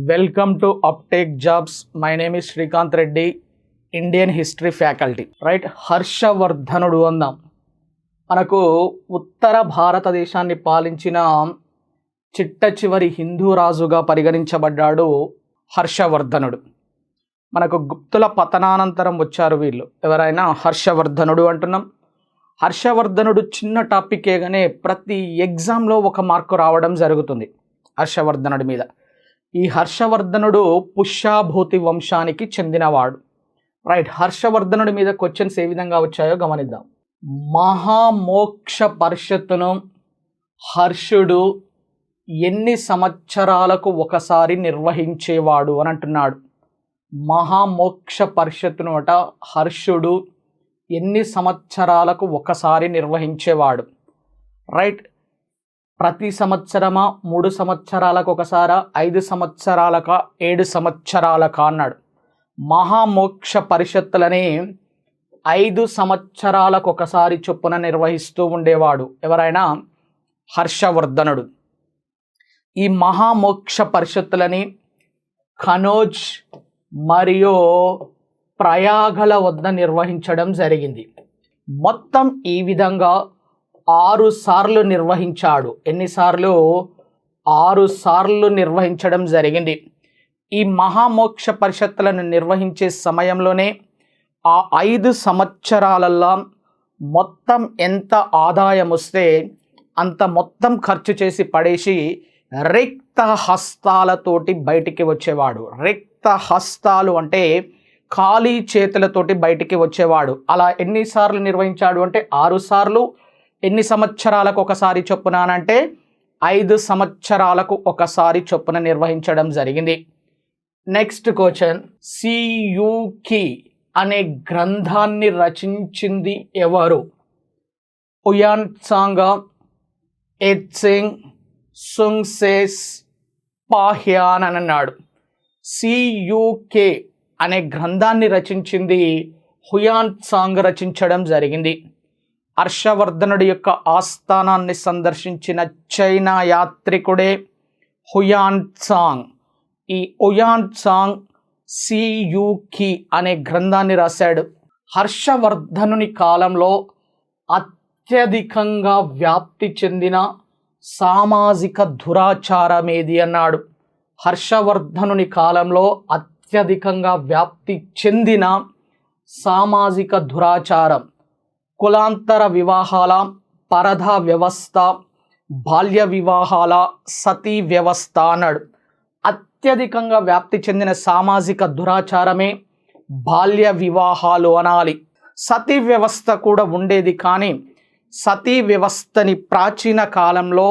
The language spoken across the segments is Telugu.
Welcome to uptake jobs. My name is Srikanth Reddy, Indian history faculty. Right, హర్షవర్ధనుడు అందాం. మనకు ఉత్తర భారతదేశాన్ని పాలించిన చిట్ట చివరి హిందూ రాజుగా పరిగణించబడ్డాడు హర్షవర్ధనుడు. మనకు గుప్తుల పతనానంతరం వచ్చారు వీళ్ళు. ఎవరైనా హర్షవర్ధనుడు అంటున్నాం. హర్షవర్ధనుడు చిన్న టాపికే కానీ ప్రతి ఎగ్జామ్లో ఒక మార్కు రావడం జరుగుతుంది హర్షవర్ధనుడి మీద. ఈ హర్షవర్ధనుడు పుష్యాభూతి వంశానికి చెందినవాడు. రైట్, హర్షవర్ధనుడి మీద క్వశ్చన్స్ ఏ విధంగా వచ్చాయో గమనిద్దాం. మహామోక్ష పరిషత్తును హర్షుడు ఎన్ని సంవత్సరాలకు ఒకసారి నిర్వహించేవాడు అని అంటున్నాడు. మహామోక్ష పరిషత్తును హర్షుడు ఎన్ని సంవత్సరాలకు ఒకసారి నిర్వహించేవాడు. రైట్, ప్రతి సంవత్సరమా, 3 సంవత్సరాలకు ఒకసారా, 5 సంవత్సరాలక, 7 సంవత్సరాలక అన్నాడు. మహామోక్ష పరిషత్తులని 5 సంవత్సరాలకు ఒకసారి చొప్పున నిర్వహిస్తూ ఉండేవాడు ఎవరైనా హర్షవర్ధనుడు. ఈ మహామోక్ష పరిషత్తులని కనోజ్ మరియు ప్రయాగల వద్ద నిర్వహించడం జరిగింది. మొత్తం ఈ విధంగా 6 సార్లు నిర్వహించాడు. ఎన్నిసార్లు? 6 సార్లు నిర్వహించడం జరిగింది. ఈ మహామోక్ష పరిషత్తులను నిర్వహించే సమయంలోనే ఆ 5 సంవత్సరాలలో మొత్తం ఎంత ఆదాయం వస్తే అంత మొత్తం ఖర్చు చేసి పడేసి రిక్త హస్తాలతోటి బయటికి వచ్చేవాడు. రిక్త హస్తాలు అంటే ఖాళీ చేతులతోటి బయటికి వచ్చేవాడు. అలా ఎన్నిసార్లు నిర్వహించాడు అంటే 6 సార్లు. ఎన్ని సంవత్సరాలకు ఒకసారి చొప్పున అంటే 5 సంవత్సరాలకు ఒకసారి చొప్పున నిర్వహించడం జరిగింది. నెక్స్ట్ క్వశ్చన్, సియుకి అనే గ్రంథాన్ని రచించింది ఎవరు? హుయాన్ త్సాంగ్, ఎత్సింగ్, సుంగ్సేస్, పాహ్యాన్ అని అన్నాడు. సియుకే అనే గ్రంథాన్ని రచించింది హుయాన్ త్సాంగ్ రచించడం జరిగింది. హర్షవర్ధనుడి యొక్క ఆస్థానాన్ని సందర్శించిన చైనా యాత్రికుడే హుయాన్ త్సాంగ్. ఈ హుయాన్ త్సాంగ్ సియుకి అనే గ్రంథాన్ని రాశాడు. హర్షవర్ధనుని కాలంలో అత్యధికంగా వ్యాప్తి చెందిన సామాజిక దురాచారమేది అన్నాడు. హర్షవర్ధనుని కాలంలో అత్యధికంగా వ్యాప్తి చెందిన సామాజిక దురాచారం కులాంతర వివాహాల, పరధ వ్యవస్థ, బాల్య వివాహాల, సతీ వ్యవస్థ అన్నాడు. అత్యధికంగా వ్యాప్తి చెందిన సామాజిక దురాచారమే బాల్య వివాహాలు అనాలి. సతీ వ్యవస్థ కూడా ఉండేది, కానీ సతీ వ్యవస్థని ప్రాచీన కాలంలో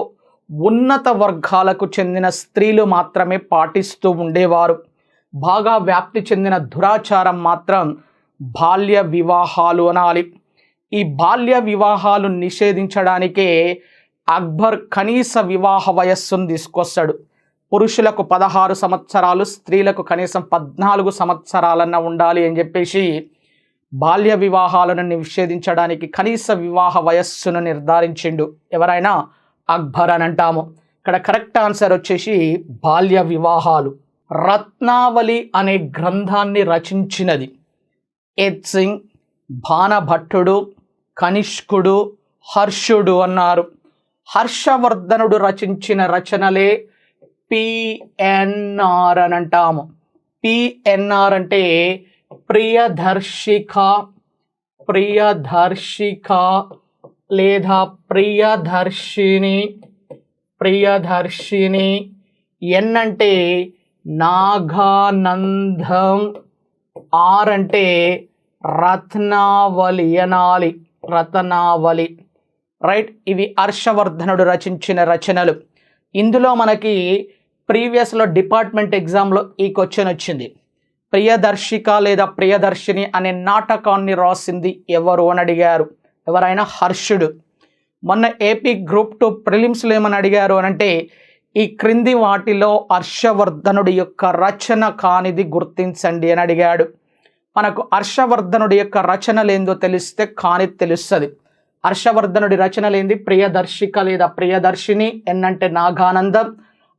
ఉన్నత వర్గాలకు చెందిన స్త్రీలు మాత్రమే పాటిస్తూ ఉండేవారు. బాగా వ్యాప్తి చెందిన దురాచారం మాత్రం బాల్య వివాహాలు అనాలి. ఈ బాల్య వివాహాలు నిషేధించడానికే అక్బర్ కనీస వివాహ వయస్సును తీసుకొస్తాడు. పురుషులకు 16 సంవత్సరాలు, స్త్రీలకు కనీసం 14 సంవత్సరాలన్నా ఉండాలి అని చెప్పేసి బాల్య వివాహాలను నిషేధించడానికి కనీస వివాహ వయస్సును నిర్ధారించిండు ఎవరైనా అక్బర్ అని అంటాము. ఇక్కడ కరెక్ట్ ఆన్సర్ వచ్చేసి బాల్య వివాహాలు. రత్నావళి అనే గ్రంథాన్ని రచించినది ఎత్సింగ్, బాణభట్టుడు, కనిష్కుడు, హర్షుడు అన్నారు. హర్షవర్ధనుడు రచించిన రచనలే పిఎన్ఆర్ అని అంటాము. పిఎన్ఆర్ అంటే ప్రియదర్శిక, ప్రియదర్శిక లేదా ప్రియదర్శిని. ప్రియదర్శిని. ఎన్ అంటే నాగానందం, ఆర్ అంటే రత్నావళి అనాలి. రత్నావళి. రైట్, ఇవి హర్షవర్ధనుడు రచించిన రచనలు. ఇందులో మనకి ప్రీవియస్లో డిపార్ట్మెంట్ ఎగ్జామ్లో ఈ క్వశ్చన్ వచ్చింది. ప్రియదర్శిక లేదా ప్రియదర్శిని అనే నాటకాన్ని రాసింది ఎవరు అని అడిగారు. ఎవరైనా హర్షుడు. మొన్న ఏపీ గ్రూప్ 2 ప్రిలిమ్స్లో ఏమని అడిగారు అని అంటే ఈ క్రింది వాటిలో హర్షవర్ధనుడి యొక్క రచన కానిది గుర్తించండి అని అడిగాడు. మనకు హర్షవర్ధనుడి యొక్క రచనలేందో తెలిస్తే కానిది తెలుస్తుంది. హర్షవర్ధనుడి రచనలేంది? ప్రియదర్శిక లేదా ప్రియదర్శిని. ఎన్ అంటే నాగానందం,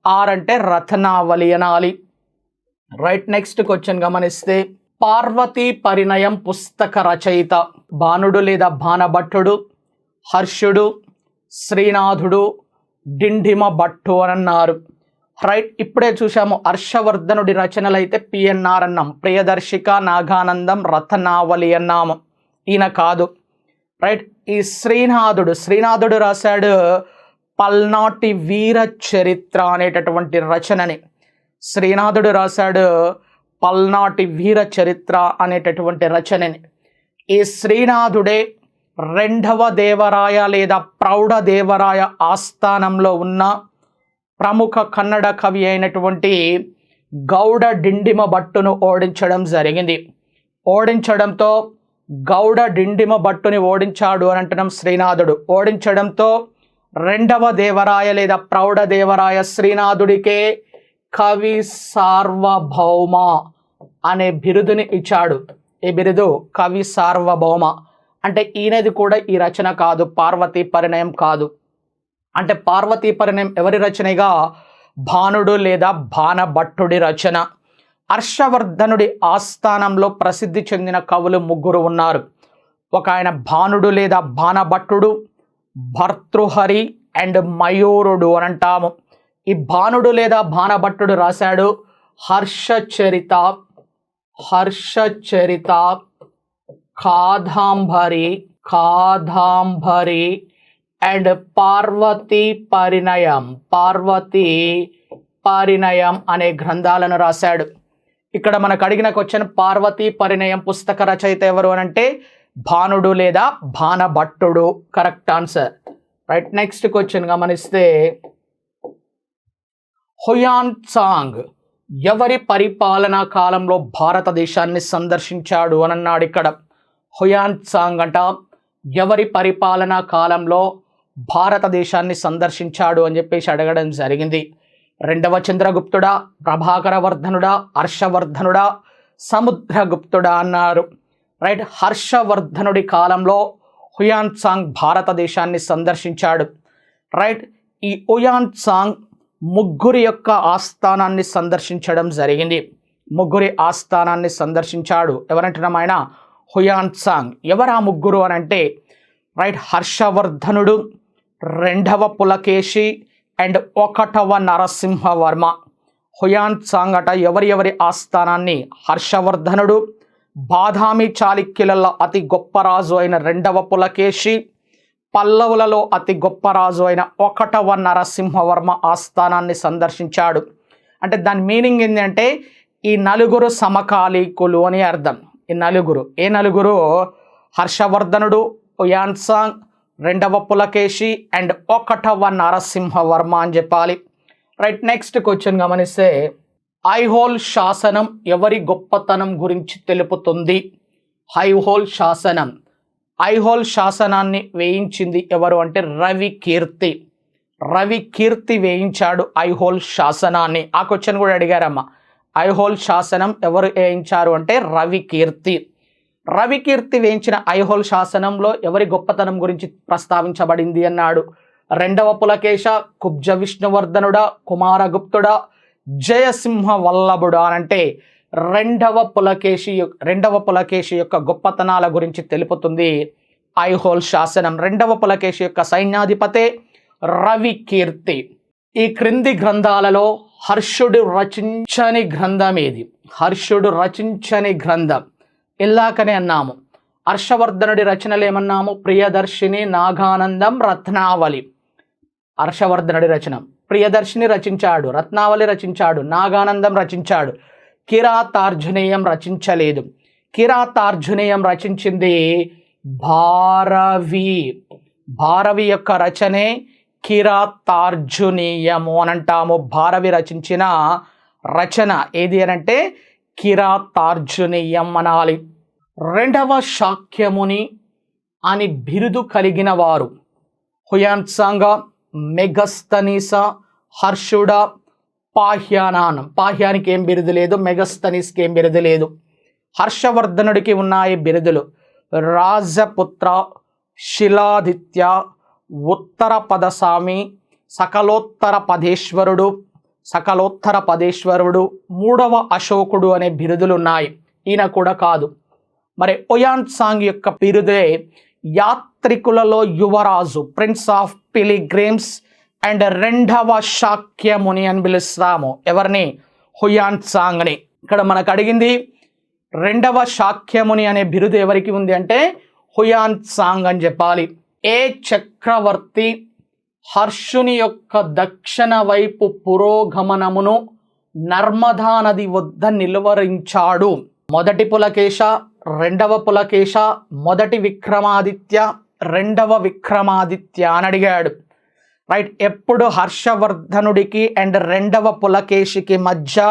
ఆర్ అంటే రత్నావళి అనాలి. రైట్, నెక్స్ట్ క్వశ్చన్ గమనిస్తే పార్వతీ పరిణయం పుస్తక రచయిత బాణుడు లేదా బాణభట్టుడు, హర్షుడు, శ్రీనాథుడు, డిండిమ భట్టు అని అన్నారు. రైట్, ఇప్పుడే చూసాము హర్షవర్ధనుడి రచనలు అయితే పిఎన్ఆర్ అన్నాం, ప్రియదర్శిక, నాగానందం, రత్నావళి అన్నాము. ఈయన కాదు. రైట్, ఈ శ్రీనాథుడు రాశాడు పల్నాటి వీర చరిత్ర అనేటటువంటి రచనని. శ్రీనాథుడు రాశాడు పల్నాటి వీర చరిత్ర అనేటటువంటి రచనని. ఈ శ్రీనాథుడే రెండవ దేవరాయ లేదా ప్రౌఢదేవరాయ ఆస్థానంలో ఉన్న ప్రముఖ కన్నడ కవి అయినటువంటి గౌడ డిండిమ భట్టును ఓడించడం జరిగింది. ఓడించడంతో గౌడ డిండిమ భట్టుని ఓడించాడు అని అంటున్నాం శ్రీనాథుడు. ఓడించడంతో రెండవ దేవరాయ లేదా ప్రౌఢదేవరాయ శ్రీనాథుడికే కవి సార్వభౌమ అనే బిరుదుని ఇచ్చాడు. ఈ బిరుదు కవి సార్వభౌమ. అంటే ఈయనది కూడా ఈ రచన కాదు, పార్వతీ పరిణయం కాదు. అంటే పార్వతీ పరిణయం ఎవరి రచనగా? భానుడు లేదా బాణభట్టుడి రచన. హర్షవర్ధనుడి ఆస్థానంలో ప్రసిద్ధి చెందిన కవులు ముగ్గురు ఉన్నారు. ఒక ఆయన భానుడు లేదా బాణభట్టుడు, భర్తృహరి అండ్ మయూరుడు అని అంటాము. ఈ భానుడు లేదా బాణభట్టుడు రాశాడు హర్షచరిత, కాదంబరి అండ్ పార్వతీ పరిణయం అనే గ్రంథాలను రాశాడు. ఇక్కడ మనకు అడిగిన క్వశ్చన్ పార్వతీ పరిణయం పుస్తక రచయిత ఎవరు అని అంటే భానుడు లేదా బాణభట్టుడు. Correct answer. Right, next question గమనిస్తే హుయాన్ చాంగ్ ఎవరి పరిపాలనా కాలంలో భారతదేశాన్ని సందర్శించాడు అని అన్నాడు. ఇక్కడ హుయాన్ చాంగ్ అంట ఎవరి పరిపాలనా కాలంలో భారతదేశాన్ని సందర్శించాడు అని చెప్పేసి అడగడం జరిగింది. రెండవ చంద్రగుప్తుడా, ప్రభాకరవర్ధనుడా, హర్షవర్ధనుడా, సముద్రగుప్తుడా అన్నారు. రైట్, హర్షవర్ధనుడి కాలంలో హుయాన్ చాంగ్ భారతదేశాన్ని సందర్శించాడు. రైట్, ఈ హుయాన్ చాంగ్ ముగ్గురి యొక్క ఆస్థానాన్ని సందర్శించడం జరిగింది. ముగ్గురి ఆస్థానాన్ని సందర్శించాడు. ఎవరంటున్నాం? ఆయన హుయాన్ చాంగ్. ఎవరు ఆ ముగ్గురు అని అంటే రైట్, హర్షవర్ధనుడు, రెండవ పులకేశి అండ్ ఒకటవ నరసింహవర్మ. హుయాన్ చాంగ్ అట ఎవరి ఆస్థానాన్ని? హర్షవర్ధనుడు, బాదామి చాళుక్యులలో అతి గొప్ప రాజు అయిన రెండవ పులకేశి, పల్లవులలో అతి గొప్ప రాజు అయిన ఒకటవ నరసింహవర్మ ఆస్థానాన్ని సందర్శించాడు. అంటే దాని మీనింగ్ ఏంటంటే ఈ నలుగురు సమకాలీకులు అని అర్థం. ఈ నలుగురు ఏ నలుగురు? హర్షవర్ధనుడు, హుయాన్ చాంగ్, రెండవ పులకేశి అండ్ ఒకటవ నరసింహవర్మ అని చెప్పాలి. రైట్, నెక్స్ట్ క్వశ్చన్ గమనిస్తే ఐహోల్ శాసనం ఎవరి గొప్పతనం గురించి తెలుపుతుంది? ఐహోల్ శాసనాన్ని వేయించింది ఎవరు అంటే రవి కీర్తి వేయించాడు ఐహోల్ శాసనాన్ని. ఆ క్వశ్చన్ కూడా అడిగారమ్మా. ఐహోల్ శాసనం ఎవరు వేయించారు అంటే రవి కీర్తి వేయించిన ఐహోల్ శాసనంలో ఎవరి గొప్పతనం గురించి ప్రస్తావించబడింది అన్నాడు. రెండవ పులకేశ, కుబ్జ విష్ణువర్ధనుడా, కుమారగుప్తుడా, జయసింహ వల్లభుడా అని అంటే రెండవ పులకేశి యొక్క గొప్పతనాల గురించి తెలుపుతుంది ఐహోల్ శాసనం. రెండవ పులకేశి యొక్క సైన్యాధిపతే రవి కీర్తి. ఈ క్రింది గ్రంథాలలో హర్షుడు రచించని గ్రంథం ఏది? హర్షుడు రచించని గ్రంథం ఇలాకనే అన్నాము. హర్షవర్ధనుడి రచనలు ఏమన్నాము? ప్రియదర్శిని, నాగానందం, రత్నావళి. హర్షవర్ధనుడి రచన ప్రియదర్శిని రచించాడు, రత్నావళి రచించాడు, నాగానందం రచించాడు. కిరాతార్జునేయం రచించలేదు. కిరాతార్జునేయం రచించింది భారవి యొక్క రచనే కిరాతార్జునీయము అని అంటాము. భారవి రచించిన రచన ఏది అనంటే కిరాతార్జునీయం అనాలి. రెండవ శాక్యముని అని బిరుదు కలిగిన వారు హుయాన్ చాంగ్, మెగస్తనీస, హర్షుడ, పాహ్యానానం. పాహ్యానికి ఏం బిరుదు లేదు, మెగస్తనీస్కి ఏం బిరుదు లేదు. హర్షవర్ధనుడికి ఉన్నాయి బిరుదులు రాజపుత్ర, శిలాదిత్య, ఉత్తర పదస్వామి, సకలోత్తర పదేశ్వరుడు, సకలోత్తర పదేశ్వరుడు, మూడవ అశోకుడు అనే బిరుదులు ఉన్నాయి. ఈయన కూడా కాదు. మరి హుయాన్ సాంగ్ యొక్క బిరుదే యాత్రికులలో యువరాజు, ప్రిన్స్ ఆఫ్ పిలిగ్రిమ్స్ అండ్ రెండవ శాక్యముని అని పిలుస్తాము. ఎవరిని? హుయాన్ సాంగ్ని. ఇక్కడ మనకు అడిగింది రెండవ శాక్యముని అనే బిరుదు ఎవరికి ఉంది అంటే హుయాన్ సాంగ్ అని చెప్పాలి. ఏ చక్రవర్తి హర్షుని యొక్క దక్షిణ వైపు పురోగమనమును నర్మదా నది వద్ద నిలువరించాడు? మొదటి పులకేశ, రెండవ పులకేశ, మొదటి విక్రమాదిత్య, రెండవ విక్రమాదిత్య అని అడిగాడు. రైట్. ఎప్పుడు హర్షవర్ధనుడికి అండ్ రెండవ పులకేశికి మధ్య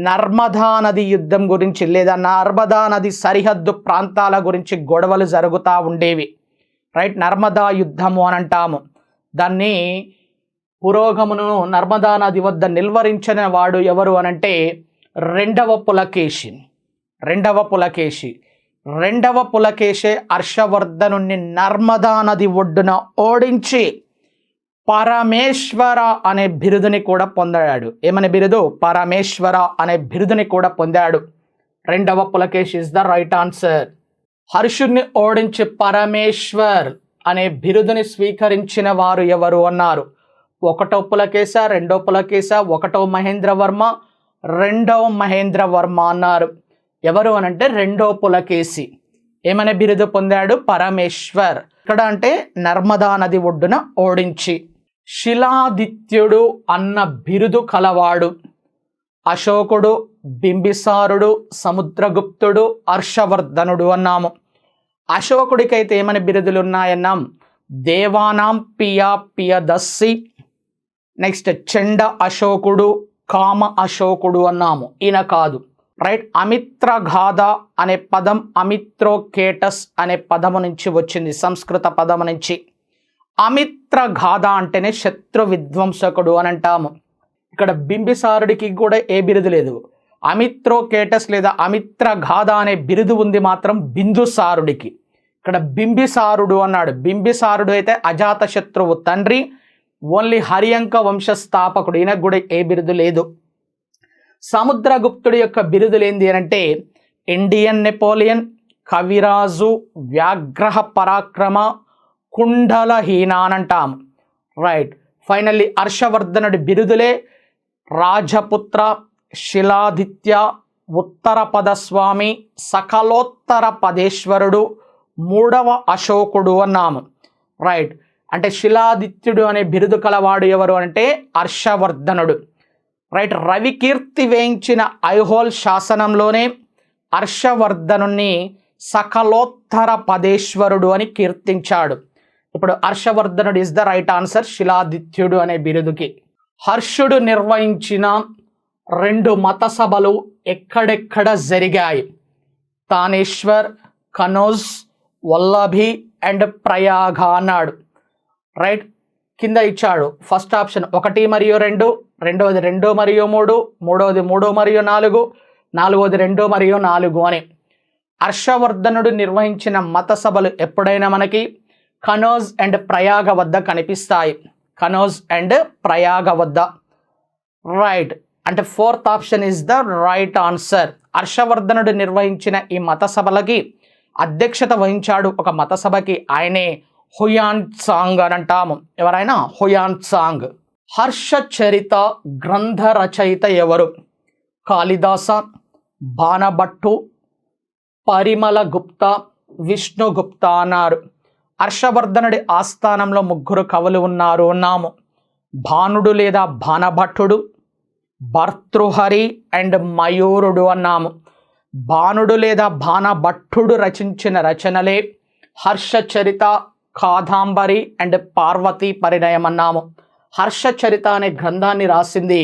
నర్మదా నది యుద్ధం గురించి లేదా నర్మదా నది సరిహద్దు ప్రాంతాల గురించి గొడవలు జరుగుతూ ఉండేవి. రైట్. నర్మదా యుద్ధము అని అంటాము దాన్ని. పురోగమను నర్మదా నది వద్ద నిల్వరించిన వాడు ఎవరు అనంటే రెండవ పులకేశి. రెండవ పులకేశే హర్షవర్ధనుని నర్మదా నది ఒడ్డున ఓడించి పరమేశ్వర అనే బిరుదుని కూడా పొందాడు. ఏమనే బిరుదు? పరమేశ్వర అనే బిరుదుని కూడా పొందాడు. రెండవ Pulakeshi is the right answer. హర్షుడిని ఓడించి పరమేశ్వర్ అనే బిరుదుని స్వీకరించిన వారు ఎవరు అన్నారు? ఒకటో పులకేశ, రెండో పులకేశ, ఒకటో మహేంద్రవర్మ, రెండవ మహేంద్రవర్మ అన్నారు. ఎవరు అనంటే రెండో పులకేశి. ఏమనే బిరుదు పొందాడు? పరమేశ్వర్. ఇక్కడ అంటే నర్మదా నది ఒడ్డున ఓడించి. శిలాదిత్యుడు అన్న బిరుదు కలవాడు అశోకుడు, బింబిసారుడు, సముద్రగుప్తుడు, హర్షవర్ధనుడు అన్నాము. అశోకుడికైతే ఏమని బిరుదులు ఉన్నాయన్నాం? దేవానాం పియదస్సి, నెక్స్ట్ చండ అశోకుడు, కామ అశోకుడు అన్నాము. ఈయన కాదు. రైట్. అమిత్రగాథ అనే పదం అమిత్రోకేటస్ అనే పదము నుంచి వచ్చింది, సంస్కృత పదము నుంచి. అమిత్రగాథ అంటేనే శత్రు విధ్వంసకుడు అని అంటాము. ఇక్కడ బింబిసారుడికి కూడా ఏ బిరుదు లేదు. అమిత్రోకేటస్ లేదా అమిత్రగాథ అనే బిరుదు ఉంది మాత్రం బిందుసారుడికి. ఇక్కడ బింబిసారుడు అన్నాడు. బింబిసారుడు అయితే అజాత శత్రువు తండ్రి, ఓన్లీ హరియంక వంశ స్థాపకుడు. ఈయనకు కూడా ఏ బిరుదు లేదు. సముద్రగుప్తుడి యొక్క బిరుదులు ఏంది అంటే ఇండియన్ నెపోలియన్, కవిరాజు, వ్యాఘ్రహ పరాక్రమ, కుండలహీన అని అంటాము. రైట్. ఫైనల్లీ హర్షవర్ధనుడి బిరుదులే రాజపుత్ర, శిలాదిత్య, ఉత్తర పదస్వామి, సకలోత్తర పదేశ్వరుడు, మూడవ అశోకుడు అన్నాము. రైట్. అంటే శిలాదిత్యుడు అనే బిరుదు కలవాడు ఎవరు అంటే హర్షవర్ధనుడు. రైట్. రవికీర్తి వేయించిన ఐహోల్ శాసనంలోనే హర్షవర్ధనుని సకలోత్తర పదేశ్వరుడు అని కీర్తించాడు. ఇప్పుడు హర్షవర్ధనుడు ఇస్ ద రైట్ ఆన్సర్ శిలాదిత్యుడు అనే బిరుదుకి. హర్షుడు నిర్వహించిన 2 మత సభలు ఎక్కడెక్కడ జరిగాయి? తానేశ్వర్, కనౌజ్, వల్లభి అండ్ ప్రయాగ అన్నాడు. రైట్. కింద ఇచ్చాడు ఫస్ట్ ఆప్షన్ 1 మరియు 2, రెండవది 2 మరియు 3, మూడవది 3 మరియు 4, నాలుగవది 2 మరియు 4 అని. హర్షవర్ధనుడు నిర్వహించిన మత సభలు ఎప్పుడైనా మనకి కనౌజ్ అండ్ ప్రయాగ వద్ద కనిపిస్తాయి. కనౌజ్ అండ్ ప్రయాగ వద్ద. రైట్. అంటే 4th option is the right answer. హర్షవర్ధనుడు నిర్వహించిన ఈ మత సభలకి అధ్యక్షత వహించాడు ఒక మత సభకి. ఆయనే హుయాన్ సాంగ్ అని అంటాము. ఎవరైనా? Hiuen Tsang. హర్షచరిత గ్రంథ రచయిత ఎవరు? కాళిదాస, బాణభట్టు, పరిమళ గుప్త, విష్ణుగుప్త అన్నారు. హర్షవర్ధనుడి ఆస్థానంలో 3 కవులు ఉన్నారు అన్నాము. భానుడు లేదా బాణభట్టుడు, భర్తృహరి అండ్ మయూరుడు అన్నాము. బాణుడు లేదా బాణభట్టుడు రచించిన రచనలే హర్షచరిత, కాదంబరి అండ్ పార్వతీ పరిణయం అన్నాము. హర్షచరిత అనే గ్రంథాన్ని రాసింది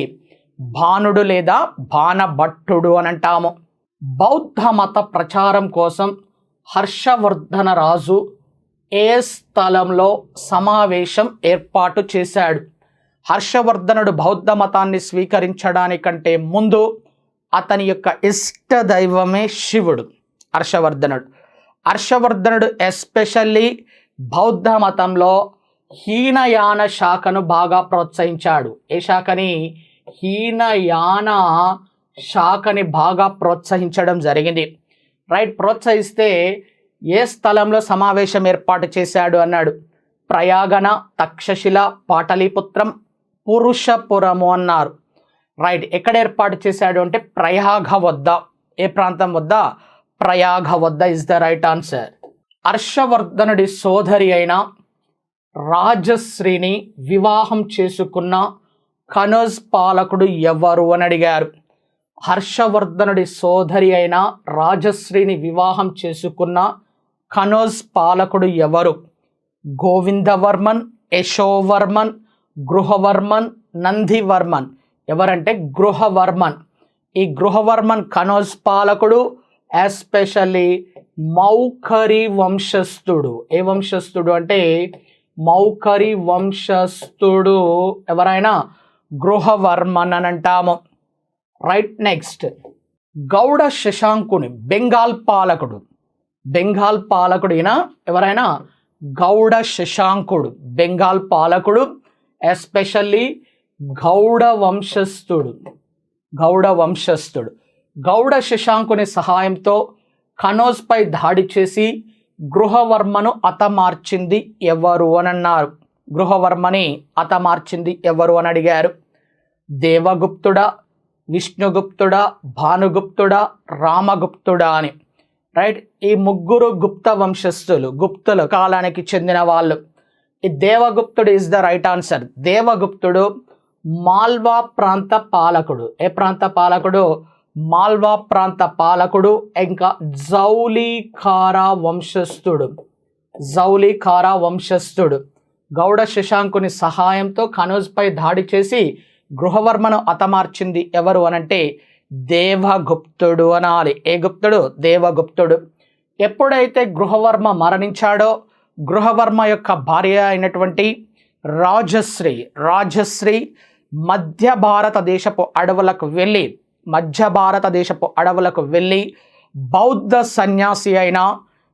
భానుడు లేదా బాణభట్టుడు అని అంటాము. బౌద్ధ మత ప్రచారం కోసం హర్షవర్ధన రాజు ఏ స్థలంలో సమావేశం ఏర్పాటు చేశాడు? హర్షవర్ధనుడు బౌద్ధ మతాన్ని స్వీకరించడానికంటే ముందు అతని యొక్క ఇష్ట దైవమే శివుడు. హర్షవర్ధనుడు ఎస్పెషల్లీ బౌద్ధ మతంలో హీనయాన శాఖను బాగా ప్రోత్సహించాడు. ఏ శాఖని? హీనయాన శాఖని బాగా ప్రోత్సహించడం జరిగింది. రైట్, ప్రోత్సహిస్తే ఏ స్థలంలో సమావేశం ఏర్పాటు చేశాడు అన్నాడు. ప్రయాగన, తక్షశిల, పాటలీపుత్రం, పురుషపురము అన్నారు. రైట్, ఎక్కడ ఏర్పాటు చేశాడు అంటే ప్రయాగ వద్ద. ఏ ప్రాంతం వద్ద? ప్రయాగ వద్ద ఇస్ ద రైట్ ఆన్సర్. హర్షవర్ధనుడి సోదరి అయిన రాజశ్రీని వివాహం చేసుకున్న కనౌజ్ పాలకుడు ఎవరు అని అడిగారు. హర్షవర్ధనుడి సోదరి అయిన రాజశ్రీని వివాహం చేసుకున్న కనౌజ్ పాలకుడు ఎవరు? గోవిందవర్మన్, యశోవర్మన్, గృహవర్మన్, నందివర్మన్. ఎవరంటే గృహవర్మన్. ఈ గృహవర్మన్ కనౌజ్ పాలకుడు ఎస్పెషల్లీ మౌఖరి వంశస్థుడు. ఏ వంశస్థుడు అంటే మౌఖరి వంశస్థుడు. ఎవరైనా గృహవర్మన్ అని అంటాము. రైట్, నెక్స్ట్ గౌడ శశాంకుని బెంగాల్ పాలకుడు. బెంగాల్ పాలకుడు ఈయన ఎవరైనా గౌడ శశాంకుడు. బెంగాల్ పాలకుడు ఎస్పెషల్లీ గౌడ వంశస్థుడు. గౌడ వంశస్థుడు. గౌడ శశాంకుని సహాయంతో కనౌజ్పై దాడి చేసి గృహవర్మను హతమార్చింది ఎవరు అని అన్నారు. గృహవర్మని హతమార్చింది ఎవరు అని అడిగారు. దేవగుప్తుడా, విష్ణుగుప్తుడా, భానుగుప్తుడా, రామగుప్తుడా అని. రైట్, ఈ ముగ్గురు గుప్త వంశస్థులు, గుప్తుల కాలానికి చెందిన వాళ్ళు. ఈ దేవగుప్తుడు ఇస్ ద రైట్ ఆన్సర్. దేవగుప్తుడు మాల్వా ప్రాంత పాలకుడు. ఏ ప్రాంత పాలకుడు? మాల్వా ప్రాంత పాలకుడు. ఇంకా జౌలిఖారా వంశస్థుడు. జౌలిఖారా వంశస్థుడు. గౌడ శశాంకుని సహాయంతో కనౌజ్పై దాడి చేసి గృహవర్మను హతమార్చింది ఎవరు అనంటే దేవగుప్తుడు అనాలి. ఏ గుప్తుడు? దేవగుప్తుడు. ఎప్పుడైతే గృహవర్మ మరణించాడో గృహవర్మ యొక్క భార్య అయినటువంటి రాజశ్రీ మధ్య భారతదేశపు అడవులకు వెళ్ళి బౌద్ధ సన్యాసి అయిన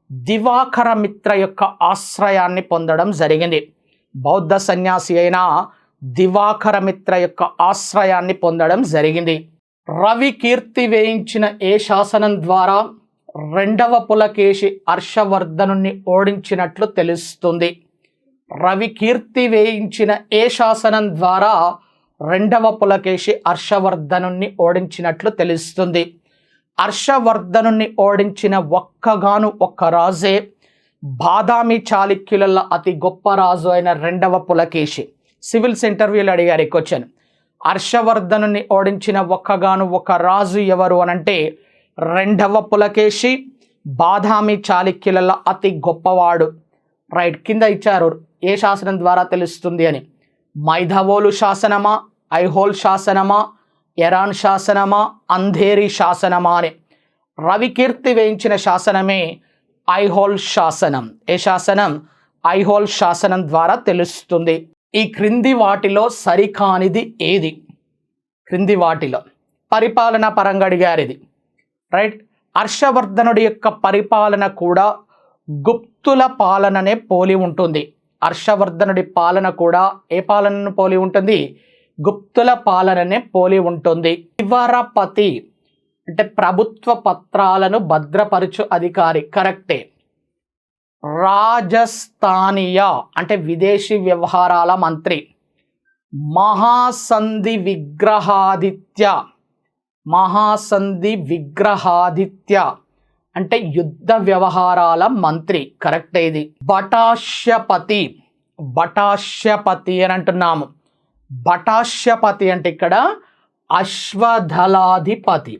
దివాకర మిత్ర యొక్క ఆశ్రయాన్ని పొందడం జరిగింది. బౌద్ధ సన్యాసి అయిన దివాకర మిత్ర యొక్క ఆశ్రయాన్ని పొందడం జరిగింది. రవి కీర్తి వేయించిన ఏ శాసనం ద్వారా రెండవ పులకేశి హర్షవర్ధనుని ఓడించినట్లు తెలుస్తుంది? రవి కీర్తి వేయించిన ఏ శాసనం ద్వారా రెండవ పులకేశి హర్షవర్ధనుని ఓడించినట్లు తెలుస్తుంది? హర్షవర్ధనుని ఓడించిన ఒక్క రాజే బాదామి చాళుక్యులలో అతి గొప్ప రాజు అయిన రెండవ పులకేశి. సివిల్స్ ఇంటర్వ్యూలు అడిగారు ఈ క్వశ్చన్. హర్షవర్ధనుని ఓడించిన ఒక్క రాజు ఎవరు అనంటే రెండవ పులకేశి, బాదామి చాళుక్యులలో అతి గొప్పవాడు. రైట్, కింద ఇచ్చారు ఏ శాసనం ద్వారా తెలుస్తుంది అని. మైధవోలు శాసనమా, ఐహోల్ శాసనమా, ఎరాన్ శాసనమా, అంధేరి శాసనమా అని. రవి కీర్తి వేయించిన శాసనమే ఐహోల్ శాసనం. ఏ శాసనం? ఐహోల్ శాసనం ద్వారా తెలుస్తుంది. ఈ క్రింది వాటిలో సరికానిది ఏది? క్రింది వాటిలో పరిపాలన పరంగా అడిగారు ఇది. రైట్, హర్షవర్ధనుడి యొక్క పరిపాలన కూడా గుప్తుల పాలననే పోలి ఉంటుంది. హర్షవర్ధనుడి పాలన కూడా ఏ పాలనను పోలి ఉంటుంది? గుప్తుల పాలననే పోలి ఉంటుంది. వివరపతి అంటే ప్రభుత్వ పత్రాలను భద్రపరచు అధికారి. కరెక్టే. రాజస్థానియ అంటే విదేశీ వ్యవహారాల మంత్రి. మహాసంధి విగ్రహాదిత్య అంటే యుద్ధ వ్యవహారాల మంత్రి. కరెక్ట్ ఇది. బటాష్యపతి అని అంటున్నాము. బటాష్యపతి అంటే ఇక్కడ అశ్వదళాధిపతి.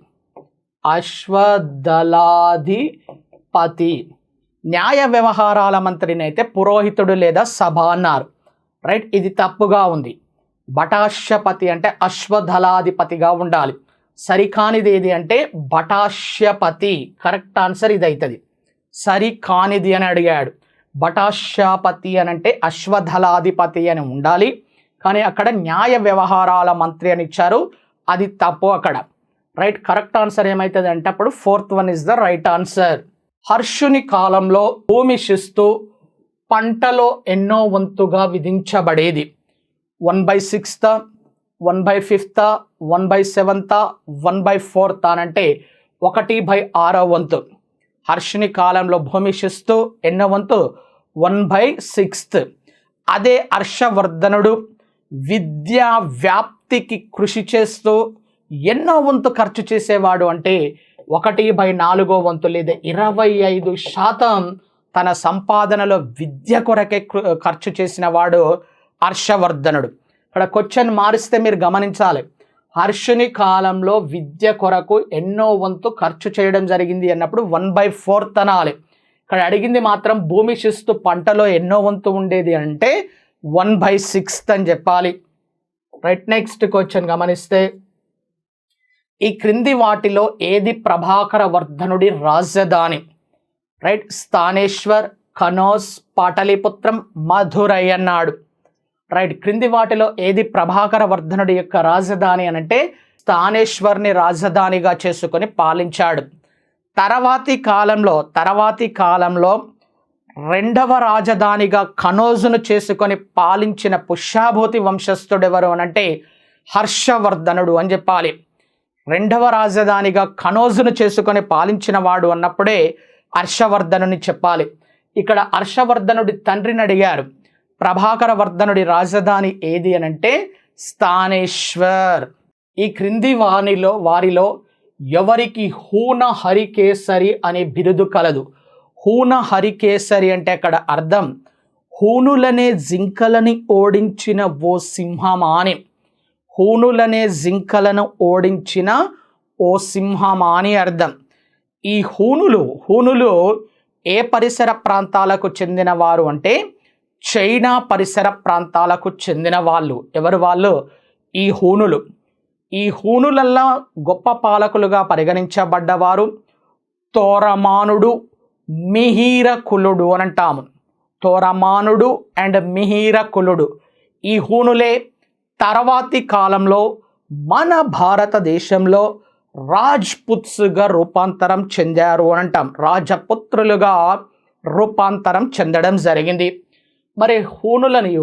న్యాయ వ్యవహారాల మంత్రిని అయితే పురోహితుడు లేదా సభ అన్నారు. రైట్, ఇది తప్పుగా ఉంది. బటాష్యపతి అంటే అశ్వదళాధిపతిగా ఉండాలి. సరికానిది ఏది అంటే బటాష్యపతి. కరెక్ట్ ఆన్సర్ ఇది అవుతుంది. సరికానిది అని అడిగాడు. బటాష్యపతి అని అంటే అశ్వదళాధిపతి అని ఉండాలి, కానీ అక్కడ న్యాయ వ్యవహారాల మంత్రి అని ఇచ్చారు, అది తప్పు అక్కడ. రైట్, కరెక్ట్ ఆన్సర్ ఏమవుతుంది అంటే అప్పుడు 4th one is the right answer. హర్షుని కాలంలో భూమి శిస్తు పంటలో ఎన్నో వంతుగా విధించబడేది? 1/6, 1/5, 1/7, 1/4 అనంటే 1/6 వంతు. హర్షుని కాలంలో భూమి శిస్తు ఎన్నో వంతు? 1/6. అదే హర్షవర్ధనుడు విద్యా వ్యాప్తికి కృషి చేస్తూ ఎన్నో వంతు ఖర్చు చేసేవాడు అంటే 1/4 వంతు లేదా 25% తన సంపాదనలో విద్య కొరకే ఖర్చు చేసిన వాడు హర్షవర్ధనుడు. ఇక్కడ క్వశ్చన్ మారిస్తే మీరు గమనించాలి, హర్షుని కాలంలో విద్య కొరకు ఎన్నో వంతు ఖర్చు చేయడం జరిగింది అన్నప్పుడు 1/4 అనాలి. ఇక్కడ అడిగింది మాత్రం భూమి శిస్తు పంటలో ఎన్నో వంతు ఉండేది అంటే 1/6 అని చెప్పాలి. రైట్, నెక్స్ట్ క్వశ్చన్ గమనిస్తే, ఈ క్రింది వాటిలో ఏది ప్రభాకర వర్ధనుడి రాజధాని? రైట్, స్థానేశ్వర్, కనౌజ్, పాటలీపుత్రం, మధురై అన్నాడు. రైట్, క్రింది వాటిలో ఏది ప్రభాకర వర్ధనుడి యొక్క రాజధాని అనంటే స్థానేశ్వర్ని రాజధానిగా చేసుకొని పాలించాడు. తర్వాతి కాలంలో రెండవ రాజధానిగా కనౌజును చేసుకొని పాలించిన పుష్యాభూతి వంశస్థుడు ఎవరు అనంటే హర్షవర్ధనుడు అని చెప్పాలి. రెండవ రాజధానిగా కనౌజును చేసుకొని పాలించిన వాడు అన్నప్పుడే హర్షవర్ధనుని చెప్పాలి. ఇక్కడ హర్షవర్ధనుడి తండ్రిని అడిగారు, ప్రభాకర వర్ధనుడి రాజధాని ఏది అనంటే స్థానేశ్వర్. ఈ క్రింది వారిలో ఎవరికి హూన హరికేసరి అనే బిరుదు కలదు? హూన హరికేసరి అంటే అక్కడ అర్థం హూనులనే జింకలని ఓడించిన ఓ సింహమా అని. హూనులనే జింకలను ఓడించిన ఓ సింహమా అని అర్థం. ఈ హూనులు ఏ పరిసర ప్రాంతాలకు చెందిన వారు అంటే చైనా పరిసర ప్రాంతాలకు చెందిన వాళ్ళు. ఎవరు వాళ్ళు? ఈ హూనులు. ఈ హూనులల్లా గొప్ప పాలకులుగా పరిగణించబడ్డవారు తోరమానుడు, మిహిరకులుడు అని అంటాము. తోరమానుడు అండ్ మిహిరకులుడు ఈ హూనులే తర్వాతి కాలంలో మన భారతదేశంలో రాజ్పుత్స్గా రూపాంతరం చెందారు అని అంటాం. రాజపుత్రులుగా రూపాంతరం చెందడం జరిగింది. మరి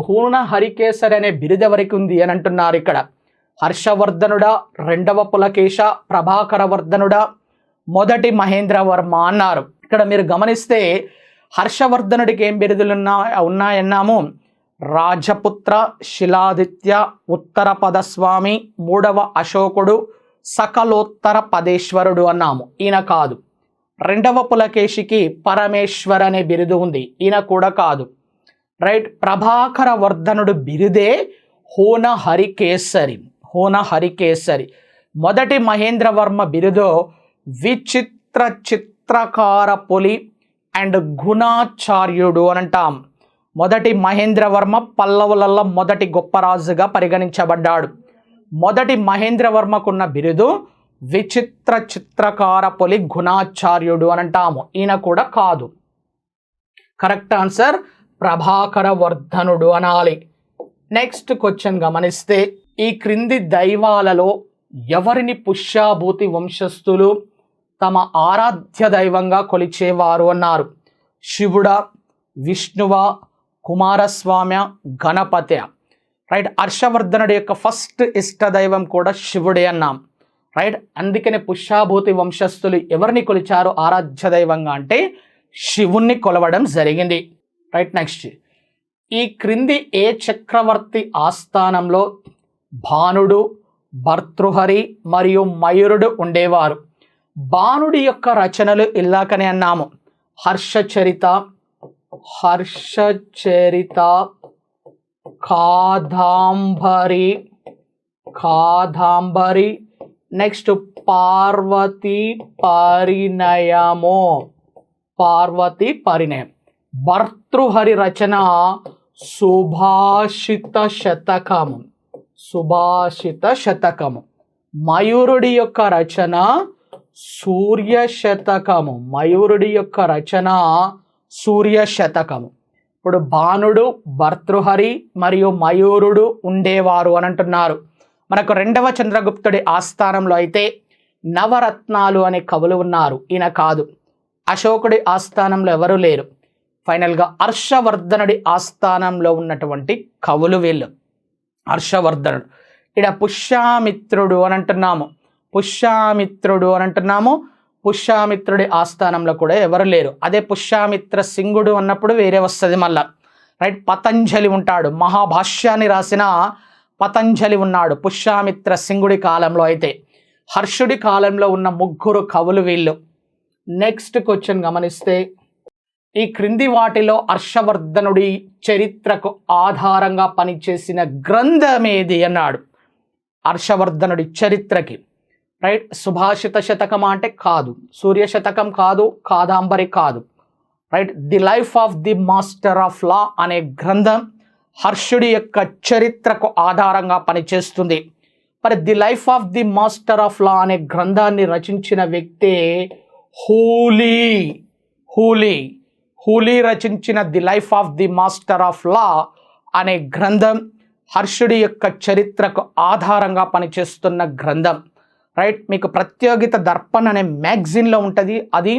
హూన హరికేసరి అనే బిరుదు ఎవరికి ఉంది అని అంటున్నారు ఇక్కడ. హర్షవర్ధనుడా, రెండవ పులకేశ, ప్రభాకర వర్ధనుడా, మొదటి మహేంద్రవర్మ అన్నారు. ఇక్కడ మీరు గమనిస్తే హర్షవర్ధనుడికి ఏం బిరుదులు ఉన్నాయన్నాము? రాజపుత్ర, శిలాదిత్య, ఉత్తర పదస్వామి, మూడవ అశోకుడు, సకలోత్తర పదేశ్వరుడు అన్నాము. ఈయన కాదు. రెండవ పులకేశికి పరమేశ్వర్ అనే బిరుదు ఉంది, ఈయన కూడా కాదు. రైట్, ప్రభాకర వర్ధనుడు బిరుదే హూన హరికేసరి. మొదటి మహేంద్రవర్మ బిరుదు విచిత్ర చిత్రకార పులి అండ్ గుణాచార్యుడు అని అంటాం. మొదటి మహేంద్రవర్మ పల్లవులలో మొదటి గొప్ప రాజుగా పరిగణించబడ్డాడు. మొదటి మహేంద్రవర్మకున్న బిరుదు విచిత్ర చిత్రకార పులి గుణాచార్యుడు అని అంటాము. ఈయన కూడా కాదు. కరెక్ట్ ఆన్సర్ ప్రభాకర వర్ధనుడు అనాలి. నెక్స్ట్ క్వశ్చన్ గమనిస్తే, ఈ క్రింది దైవాలలో ఎవరిని పుష్యాభూతి వంశస్థులు తమ ఆరాధ్య దైవంగా కొలిచేవారు అన్నారు? శివుడా, విష్ణువా, కుమారస్వామ్య, గణపతి. రైట్, హర్షవర్ధనుడి యొక్క ఫస్ట్ ఇష్ట దైవం కూడా శివుడే అన్నాం. రైట్, అందుకనే పుష్యాభూతి వంశస్థులు ఎవరిని కొలిచారు ఆరాధ్య దైవంగా అంటే శివుణ్ణి కొలవడం జరిగింది. రైట్, నెక్స్ట్, ఈ క్రింది ఏ చక్రవర్తి ఆస్థానంలో భానుడు, భర్తృహరి మరియు మయూరుడు ఉండేవారు? భానుడి యొక్క రచనలు ఇలాకనే అన్నాము. హర్షచరిత, కాదంబరి, నెక్స్ట్ పార్వతీ పరిణయం. భర్తృహరి రచన సుభాషిత శతకము. మయూరుడి యొక్క రచన సూర్య శతకము. ఇప్పుడు భానుడు, భర్తృహరి మరియు మయూరుడు ఉండేవారు అని అంటున్నారు. మనకు రెండవ చంద్రగుప్తుడి ఆస్థానంలో అయితే నవరత్నాలు అనే కవులు ఉన్నారు, ఈయన కాదు. అశోకుడి ఆస్థానంలో ఎవరు లేరు. ఫైనల్గా హర్షవర్ధనుడి ఆస్థానంలో ఉన్నటువంటి కవులు వీళ్ళు. హర్షవర్ధనుడు ఇక్కడ పుష్యామిత్రుడు అని అంటున్నాము, పుష్యామిత్రుడు అని అంటున్నాము. పుష్యామిత్రుడి ఆస్థానంలో కూడా ఎవరు లేరు. అదే పుష్యామిత్ర సింగుడు అన్నప్పుడు వేరే వస్తుంది మళ్ళా, రైట్. పతంజలి ఉంటాడు, మహాభాష్యాన్ని రాసిన పతంజలి ఉన్నాడు పుష్యామిత్ర సింగుడి కాలంలో. అయితే హర్షుడి కాలంలో ఉన్న ముగ్గురు కవులు వీళ్ళు. నెక్స్ట్ క్వశ్చన్ గమనిస్తే, ఈ క్రింది వాటిలో హర్షవర్ధనుడి చరిత్రకు ఆధారంగా పనిచేసిన గ్రంథం ఏది అన్నాడు. హర్షవర్ధనుడి చరిత్రకి, రైట్. సుభాషిత శతకం అంటే కాదు, సూర్య శతకం కాదు, కాదాంబరి కాదు, right. The life of the master of law అనే గ్రంథం హర్షుడి యొక్క చరిత్రకు ఆధారంగా పనిచేస్తుంది. మరి the life of the master of law అనే గ్రంథాన్ని రచించిన వ్యక్తే హూలీ. హూలీ హూలీ రచించిన the life of the master of law అనే గ్రంథం హర్షుడి యొక్క చరిత్రకు ఆధారంగా పనిచేస్తున్న గ్రంథం, రైట్. మీకు ప్రత్యేగిత దర్పణ్ అనే మ్యాగజైన్లో ఉంటుంది అది,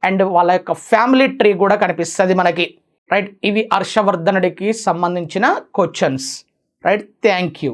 అండ్ వాళ్ళ యొక్క ఫ్యామిలీ ట్రీ కూడా కనిపిస్తుంది మనకి, రైట్. ఇవి హర్షవర్ధనుడికి సంబంధించిన క్వశ్చన్స్, రైట్. Thank you.